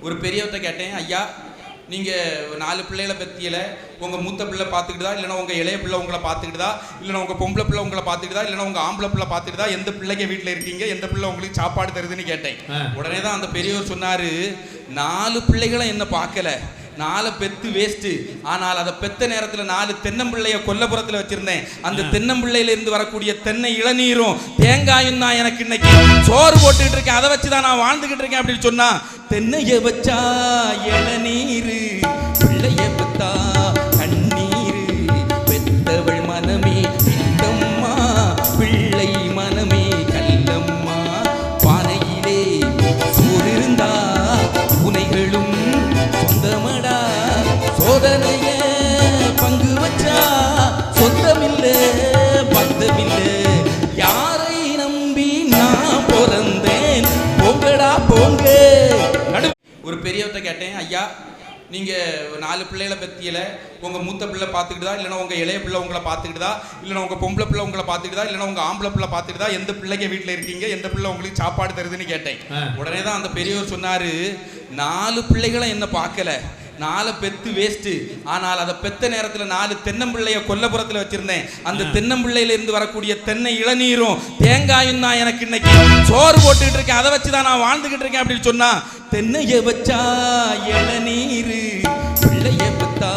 ஒரு பெரியவர்கிட்ட கேட்டேன், ஐயா நீங்கள் 4 பிள்ளைகளை பற்றியில உங்கள் மூத்த பிள்ளை பார்த்துக்கிட்டுதா, இல்லைனா உங்கள் இளைய பிள்ளை உங்களை பார்த்துக்கிட்டுதா, இல்லைனா உங்கள் பொம்பளை பிள்ளை உங்களை பார்த்துக்கிட்டுதா, இல்லைனா உங்கள் ஆம்பளை பிள்ளை பார்த்துக்கிட்டுதா, எந்த பிள்ளைங்க வீட்டில் இருக்கீங்க, எந்த பிள்ளை உங்களுக்கு சாப்பாடு தருதுன்னு கேட்டேன். உடனே தான் அந்த பெரியவர் சொன்னார், 4 பிள்ளைகளை என்ன பார்க்கல, 4 பெத்து வேஸ்ட்டு. ஆனால் அதை பெத்த நேரத்தில் 4 தென்னம்பிள்ளைய கொல்லப்புறத்தில் வச்சிருந்தேன். அந்த தென்னம்பிள்ளையில இருந்து வரக்கூடிய தென்னை இளநீரும் தேங்காயும் தான் எனக்கு இன்னைக்கு சோறு போட்டுக்கிட்டு இருக்கேன். அதை வச்சு தான் நான் வாழ்ந்துகிட்டு இருக்கேன் அப்படின்னு சொன்னா, தென்னைய வச்சா இளநீரு, பிள்ளைய பெத்தா கண்ணீரு, பெத்தவள் மனமே இந்தம்மா, பிள்ளை மனமே கல்லம்மா, பானையிலே சோறு இருந்தா புனைகளும் சொந்தமடா, சோதனைய பங்கு வச்சா சொந்தமில்ல பந்தமில்ல, யாரை நம்பி நான் பிறந்தேன், போங்கடா போங்க. ஒரு பெரியவர்கிட்ட கேட்டேன், ஐயா நீங்கள் 4 பிள்ளைகளை பற்றியில உங்கள் மூத்த பிள்ளை பார்த்துக்கிட்டுதா, இல்லைனா உங்கள் இளைய பிள்ளை உங்களை பார்த்துக்கிட்டுதா, இல்லைனா உங்கள் பொம்பளை பிள்ளை உங்களை பார்த்துக்கிட்டுதா, இல்லைனா உங்கள் ஆம்பளை பிள்ளை பார்த்துக்கிட்டுதா, எந்த பிள்ளைங்க வீட்டில் இருக்கீங்க, எந்த பிள்ளை உங்களுக்கு சாப்பாடு தருதுன்னு கேட்டேன். உடனே தான் அந்த பெரியவர் சொன்னார், 4 பிள்ளைகளை என்ன பார்க்கல, 4 பெத்து வேஸ்ட்டு. ஆனால் அதை பெத்த நேரத்தில் 4 தென்னம்பிள்ளைய கொல்லப்புறத்தில் வச்சிருந்தேன். அந்த தென்னம்பிள்ளையில இருந்து வரக்கூடிய தென்னை இளநீரும் தேங்காயும் தான் எனக்கு இன்னைக்கு சோறு போட்டுக்கிட்டு இருக்கேன். அதை வச்சு தான் நான் வாழ்ந்துகிட்டு இருக்கேன் அப்படின்னு சொன்னா, தென்னைய வச்சா இளநீரு, பிள்ளைய பெத்தா